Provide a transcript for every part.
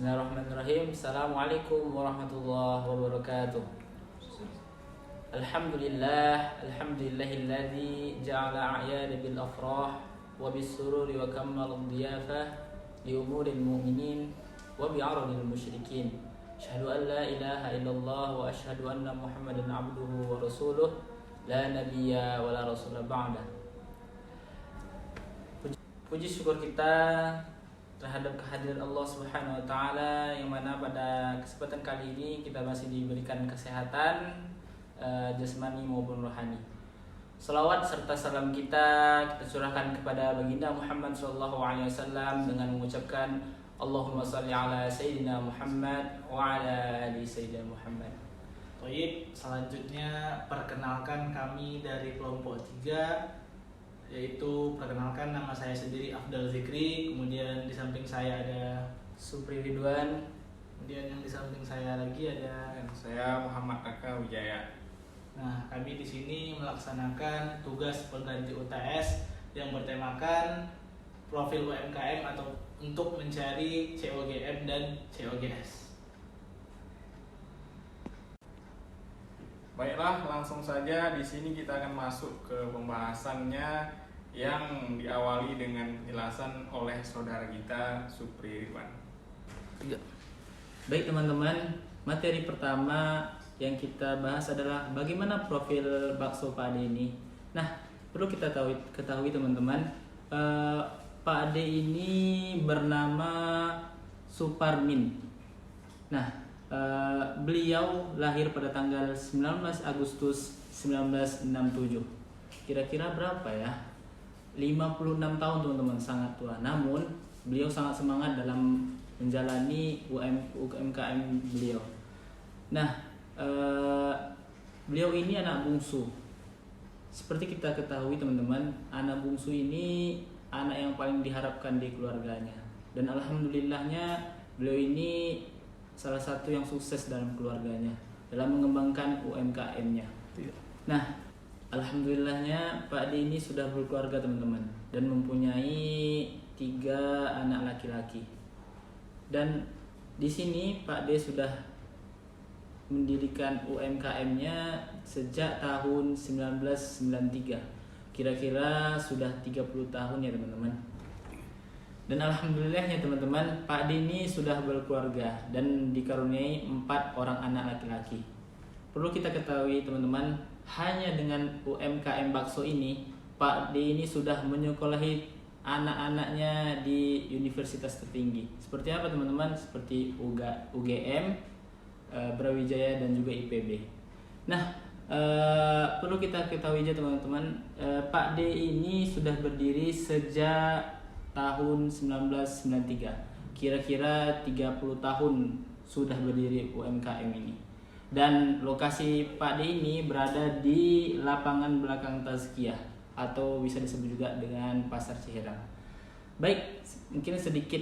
Bismillahirrahmanirrahim. Assalamualaikum warahmatullahi wabarakatuh. Alhamdulillahilladzi ja'ala a'yada bil afrah wa bis sururi wa kammal dhiyafah li umuril mu'minin wa bi aradil musyrikin. Asyhadu an la ilaha illallah wa asyhadu anna Muhammadan abduhu wa rasuluh la nabiyya wa la rasula ba'da. Puji syukur kita terhadap kehadiran Allah Subhanahu wa taala, yang mana pada kesempatan kali ini kita masih diberikan kesehatan jasmani maupun rohani. Salawat serta salam kita curahkan kepada baginda Muhammad sallallahu alaihi wasallam dengan mengucapkan Allahumma shalli ala sayyidina Muhammad wa ala ali sayyidina Muhammad. Baik, selanjutnya perkenalkan kami dari kelompok 3, yaitu perkenalkan nama saya sendiri Afdal Zikri, kemudian di samping saya ada Supri Ridwan, kemudian yang di samping saya lagi ada saya Muhammad Aka Wijaya. Nah, kami di sini melaksanakan tugas pengganti UTS yang bertemakan profil UMKM atau untuk mencari COGM dan COGS. Baiklah, langsung saja di sini kita akan masuk ke pembahasannya yang diawali dengan penjelasan oleh saudara kita Supri Ridwan. Baik teman-teman, materi pertama yang kita bahas adalah bagaimana profil bakso Pak Ade ini. Nah, perlu kita ketahui teman-teman, Pak Ade ini bernama Suparmin. Nah, beliau lahir pada tanggal 19 Agustus 1967. Kira-kira berapa ya? 56 tahun teman-teman, sangat tua. Namun beliau sangat semangat dalam menjalani UMKM beliau. Nah, beliau ini anak bungsu. Seperti kita ketahui teman-teman, anak bungsu ini anak yang paling diharapkan di keluarganya. Dan alhamdulillahnya beliau ini salah satu yang sukses dalam keluarganya dalam mengembangkan UMKM-nya. Nah, alhamdulillahnya Pak Ade ini sudah berkeluarga teman-teman, dan mempunyai 3 anak laki-laki. Dan di sini Pak Ade sudah mendirikan UMKM-nya sejak tahun 1993. Kira-kira sudah 30 tahun ya teman-teman. Dan alhamdulillahnya teman-teman, Pak Ade ini sudah berkeluarga dan dikaruniai 4 orang anak laki-laki. Perlu kita ketahui teman-teman, hanya dengan UMKM bakso ini, Pak Ade ini sudah menyekolahi anak-anaknya di universitas tertinggi. Seperti apa teman-teman? Seperti UGM, Brawijaya dan juga IPB. Nah, perlu kita ketahui aja teman-teman, Pak Ade ini sudah berdiri sejak tahun 1993. Kira-kira 30 tahun sudah berdiri UMKM ini. Dan lokasi Pak Ade ini berada di lapangan belakang Tazkiyah, atau bisa disebut juga dengan Pasar Ciherang. Baik, mungkin sedikit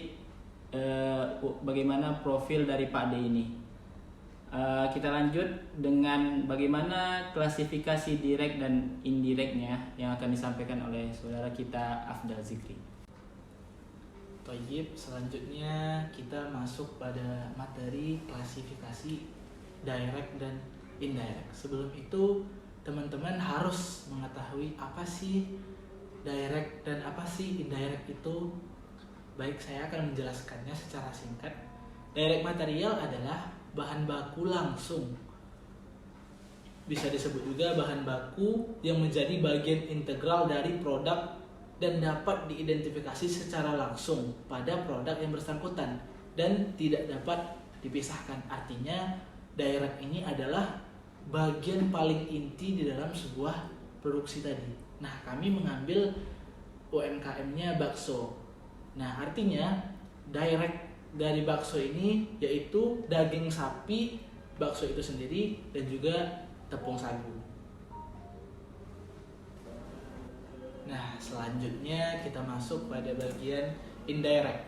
bagaimana profil dari Pak Ade ini. Kita lanjut dengan bagaimana klasifikasi direct dan indirectnya yang akan disampaikan oleh saudara kita Afdal Zikri. Baik, selanjutnya kita masuk pada materi klasifikasi direct dan indirect. Sebelum itu, teman-teman harus mengetahui apa sih direct dan apa sih indirect itu. Baik, saya akan menjelaskannya secara singkat. Direct material adalah bahan baku langsung. Bisa disebut juga bahan baku yang menjadi bagian integral dari produk dan dapat diidentifikasi secara langsung pada produk yang bersangkutan dan tidak dapat dipisahkan. Artinya, direct ini adalah bagian paling inti di dalam sebuah produksi tadi. Nah, kami mengambil UMKM-nya bakso. Nah, artinya direct dari bakso ini yaitu daging sapi, bakso itu sendiri, dan juga tepung sagu. Nah, selanjutnya kita masuk pada bagian indirect.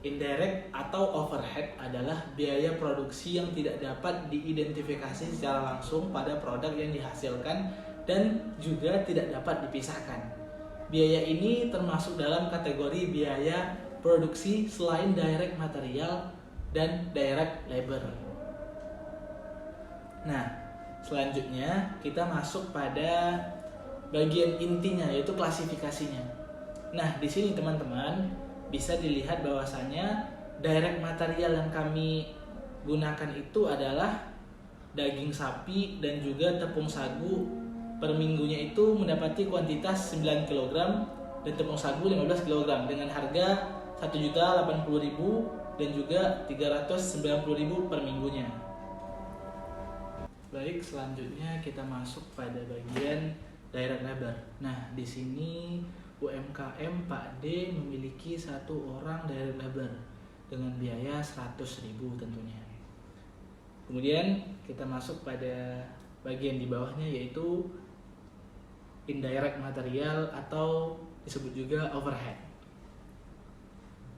Indirect atau overhead adalah biaya produksi yang tidak dapat diidentifikasi secara langsung pada produk yang dihasilkan dan juga tidak dapat dipisahkan. Biaya ini termasuk dalam kategori biaya produksi selain direct material dan direct labor. Nah, selanjutnya kita masuk pada bagian intinya, yaitu klasifikasinya. Nah, di sini teman-teman bisa dilihat bahwasanya direct material yang kami gunakan itu adalah daging sapi dan juga tepung sagu. Per minggunya itu mendapati kuantitas 9 kg dan tepung sagu 15 kg dengan harga 1.080.000 dan juga 390.000 per minggunya. Baik, selanjutnya kita masuk pada bagian direct labor. Nah, di sini UMKM Pak D memiliki 1 orang direct labor dengan biaya 100.000 tentunya. Kemudian kita masuk pada bagian di bawahnya, yaitu indirect material atau disebut juga overhead.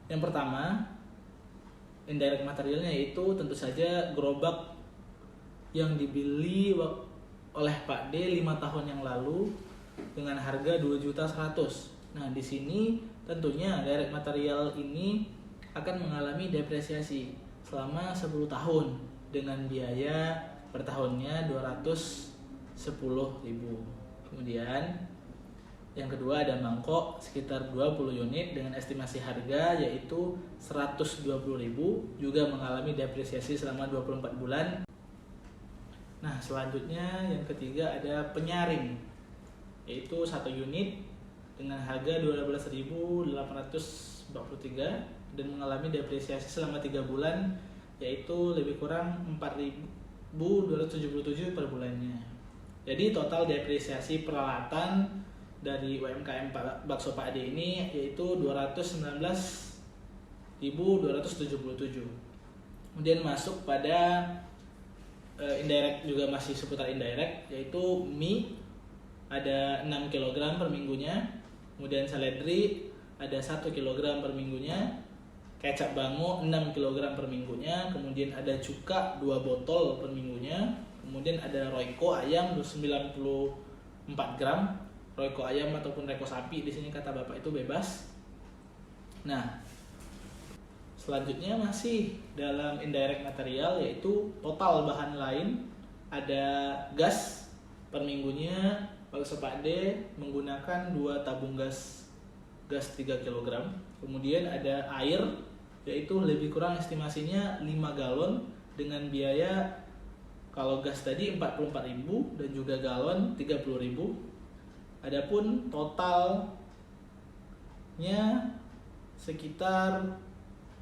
Yang pertama, indirect materialnya yaitu tentu saja gerobak yang dibeli oleh Pak D 5 tahun yang lalu dengan harga 2.100.000. Nah, di sini tentunya direct material ini akan mengalami depresiasi selama 10 tahun dengan biaya per tahunnya 210.000. Kemudian yang kedua ada mangkok sekitar 20 unit dengan estimasi harga yaitu 120.000, juga mengalami depresiasi selama 24 bulan. Nah, selanjutnya yang ketiga ada penyaring, yaitu 1 unit dengan harga 12.843 dan mengalami depresiasi selama 3 bulan, yaitu lebih kurang 4.277 per bulannya. Jadi total depresiasi peralatan dari UMKM Bakso Pak D ini yaitu 219.277. Kemudian masuk pada indirect, juga masih seputar indirect, yaitu mie ada 6 kg per minggunya, kemudian seledri ada 1 kg per minggunya, kecap bango 6 kg per minggunya, kemudian ada cuka 2 botol per minggunya, kemudian ada royco ayam 94 gram, royco ayam ataupun royco sapi di sini kata Bapak itu bebas. Nah, selanjutnya masih dalam indirect material, yaitu total bahan lain ada gas per minggunya. Bakso Pak D menggunakan 2 tabung gas 3 kg. Kemudian ada air, yaitu lebih kurang estimasinya 5 galon dengan biaya kalau gas tadi 44.000 dan juga galon 30.000. Adapun totalnya sekitar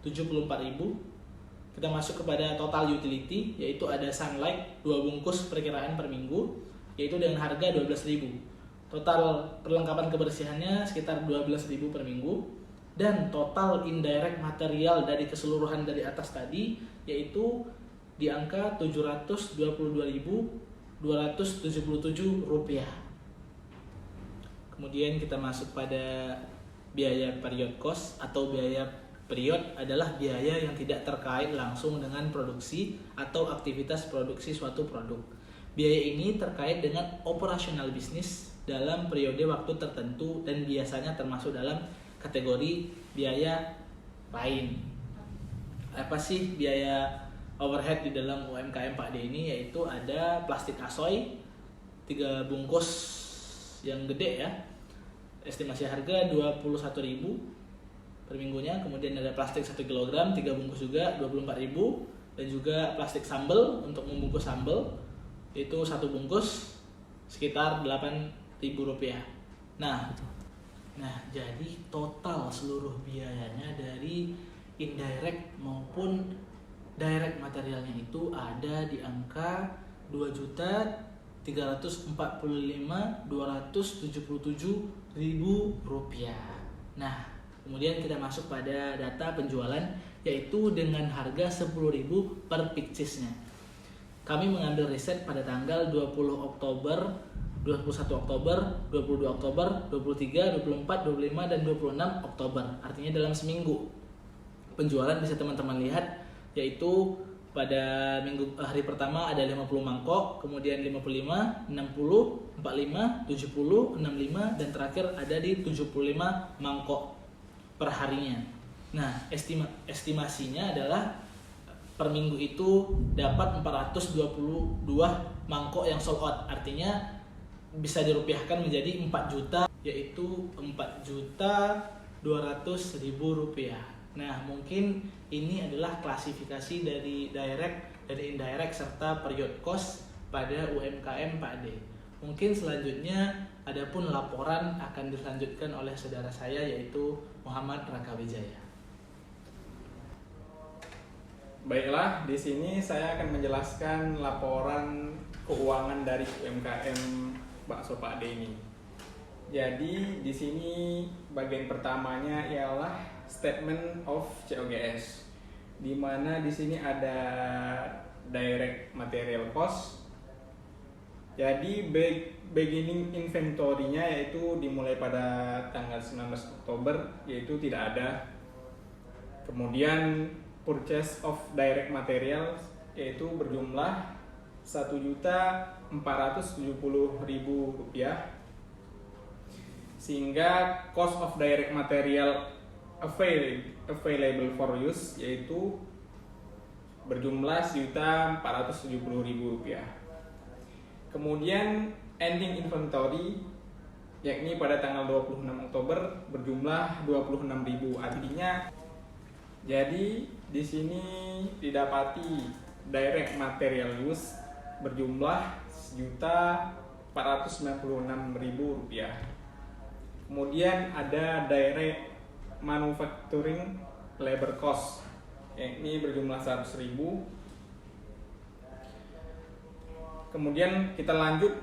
74.000. Kita masuk kepada total utility, yaitu ada sunlight 2 bungkus perkiraan per minggu, yaitu dengan harga 12.000. Total perlengkapan kebersihannya sekitar 12.000 per minggu. Dan total indirect material dari keseluruhan dari atas tadi yaitu di angka 722.277 rupiah. Kemudian kita masuk pada biaya period cost atau biaya period adalah biaya yang tidak terkait langsung dengan produksi atau aktivitas produksi suatu produk. Biaya ini terkait dengan operasional bisnis dalam periode waktu tertentu dan biasanya termasuk dalam kategori biaya lain. Apa sih biaya overhead di dalam UMKM Pak D ini? Yaitu ada plastik asoy 3 bungkus yang gede ya, estimasi harga 21.000 per minggunya. Kemudian ada plastik 1 kg 3 bungkus juga 24.000, dan juga plastik sambal untuk membungkus sambal itu 1 bungkus sekitar 8.000 rupiah. Nah, jadi total seluruh biayanya dari indirect maupun direct materialnya itu ada di angka 2.345.277.000 rupiah. Nah, kemudian kita masuk pada data penjualan, yaitu dengan harga 10.000 per piece-nya. Kami mengambil riset pada tanggal 20 Oktober, 21 Oktober, 22 Oktober, 23, 24, 25, dan 26 Oktober. Artinya dalam seminggu. Penjualan bisa teman-teman lihat, yaitu pada hari pertama ada 50 mangkok, kemudian 55, 60, 45, 70, 65, dan terakhir ada di 75 mangkok per harinya. Nah, estimasinya adalah per minggu itu dapat 422 mangkok yang sold out. Artinya bisa dirupiahkan menjadi 4 juta, yaitu 4.200.000 rupiah. Nah, mungkin ini adalah klasifikasi dari direct, dari indirect, serta period cost pada UMKM Pak D. Mungkin selanjutnya adapun laporan akan dilanjutkan oleh saudara saya, yaitu Muhammad Raka Wijaya. Baiklah, di sini saya akan menjelaskan laporan keuangan dari UMKM Bakso Pak D ini. Jadi di sini bagian pertamanya ialah statement of COGS, di mana di sini ada direct material cost. Jadi beginning inventory-nya yaitu dimulai pada tanggal 19 Oktober, yaitu tidak ada. Kemudian purchase of direct material yaitu berjumlah Rp1.470.000, sehingga cost of direct material available for use yaitu berjumlah Rp1.470.000. Kemudian ending inventory yakni pada tanggal 26 Oktober berjumlah 26.000. Artinya jadi di sini didapati direct material use berjumlah Rp1.496.000. Kemudian ada direct manufacturing labor cost, yakni berjumlah 100.000. Kemudian kita lanjut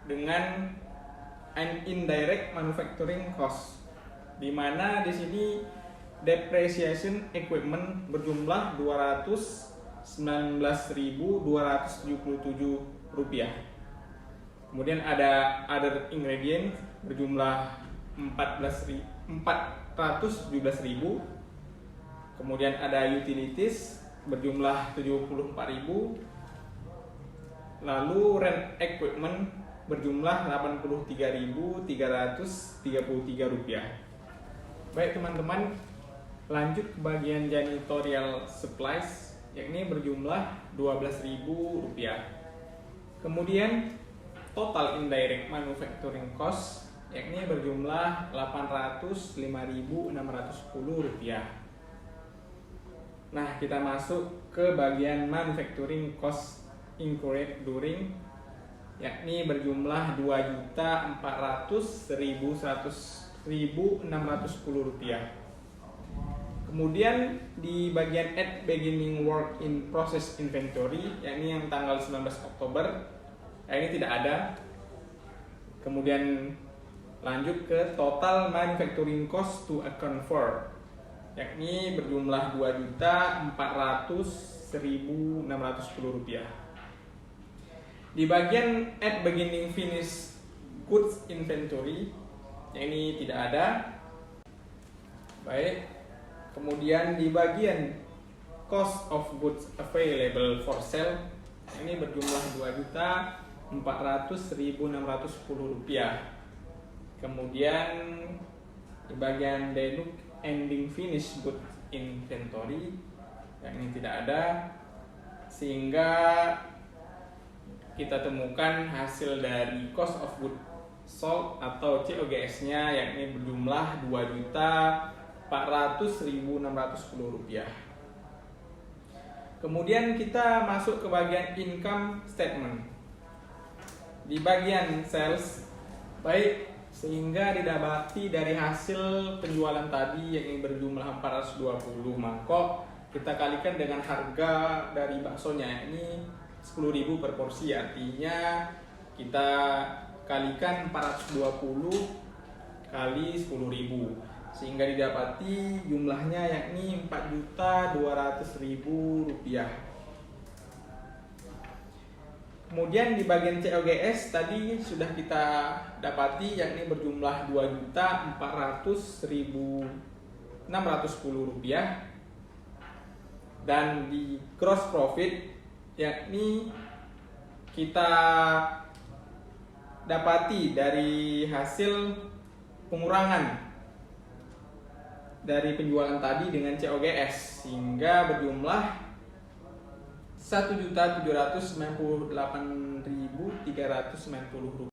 dengan indirect manufacturing cost, di mana di sini depreciation equipment berjumlah Rp219.277. Kemudian ada other ingredient berjumlah Rp417.000. Kemudian ada utilities berjumlah Rp74.000. Lalu rent equipment berjumlah Rp83.333. Baik teman-teman, lanjut ke bagian janitorial supplies, yakni berjumlah Rp12.000. Kemudian total indirect manufacturing cost yakni berjumlah Rp805.610. Nah, kita masuk ke bagian manufacturing cost incurred during, yakni berjumlah Rp2.400.610. Kemudian di bagian at beginning work in process inventory, yakni yang tanggal 19 Oktober, ini tidak ada. Kemudian lanjut ke total manufacturing cost to account for, yakni berjumlah Rp2.400.610. Di bagian at beginning finished goods inventory, yakni tidak ada. Baik. Kemudian di bagian cost of goods available for sale, ini berjumlah Rp2.400.610. Kemudian di bagian deduct ending finished goods inventory, yang ini tidak ada, sehingga kita temukan hasil dari cost of goods sold atau COGS-nya, yakni berjumlah Rp2.400.610. Kemudian kita masuk ke bagian income statement. Di bagian sales, baik, sehingga didapati dari hasil penjualan tadi yang berjumlah 420 mangkok, kita kalikan dengan harga dari baksonya, ini 10.000 per porsi. Artinya kita kalikan 420 kali 10.000, sehingga didapati jumlahnya yakni Rp4.200.000. Kemudian di bagian COGS tadi sudah kita dapati yakni berjumlah Rp2.400.610. Dan di gross profit yakni kita dapati dari hasil pengurangan dari penjualan tadi dengan COGS, sehingga berjumlah Rp1.798.390.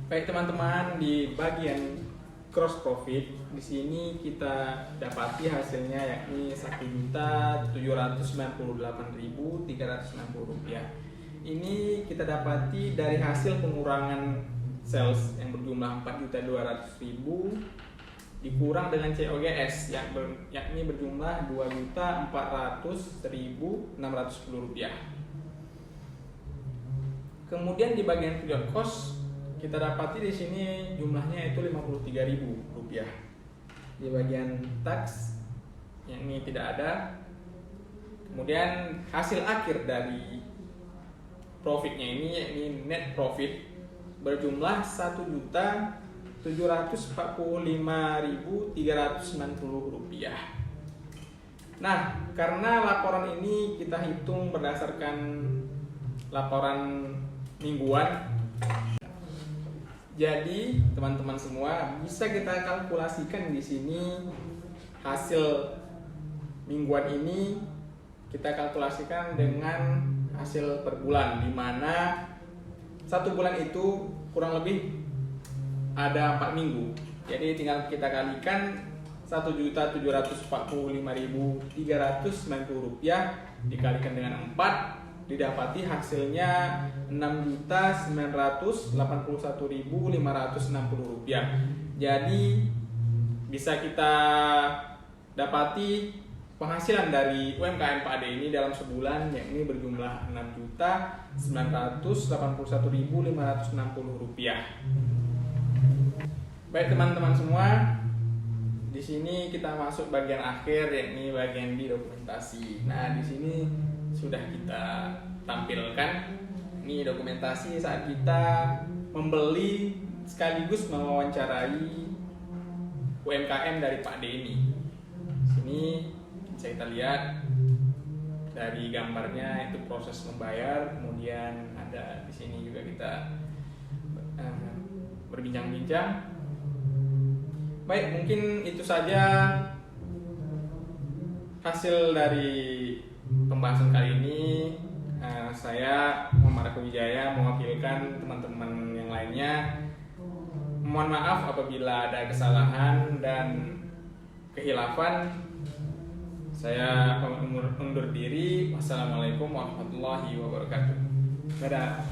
Baik teman-teman, di bagian gross profit di sini kita dapati hasilnya yakni Rp1.798.390. Ini kita dapati dari hasil pengurangan sales yang berjumlah Rp4.200.000 dikurang dengan COGS yakni berjumlah Rp2.400.610. Kemudian di bagian period cost kita dapati di sini jumlahnya itu Rp53.000. Di bagian tax yang ini tidak ada. Kemudian hasil akhir dari profitnya ini yakni net profit berjumlah Rp1.745.390. Nah, karena laporan ini kita hitung berdasarkan laporan mingguan, jadi teman-teman semua bisa kita kalkulasikan di sini hasil mingguan ini kita kalkulasikan dengan hasil per bulan, di mana satu bulan itu kurang lebih ada 4 minggu. Jadi tinggal kita kalikan Rp1.745.390 dikalikan dengan 4, didapati hasilnya Rp6.981.560. Jadi bisa kita dapati penghasilan dari UMKM Pak Ade ini dalam sebulan yakni berjumlah Rp6.981.560. Baik teman-teman semua, di sini kita masuk bagian akhir yakni bagian di dokumentasi. Nah, di sini sudah kita tampilkan ini dokumentasi saat kita membeli sekaligus mewawancarai UMKM dari Pak D ini. Sini bisa kita lihat dari gambarnya itu proses membayar, kemudian ada di sini juga kita berbincang-bincang. Baik, mungkin itu saja hasil dari pembahasan kali ini. Saya Muhammad Raka Wijaya mewakilkan teman-teman yang lainnya. Mohon maaf apabila ada kesalahan dan kehilafan. Saya undur diri. Wassalamualaikum warahmatullahi wabarakatuh. Dadah.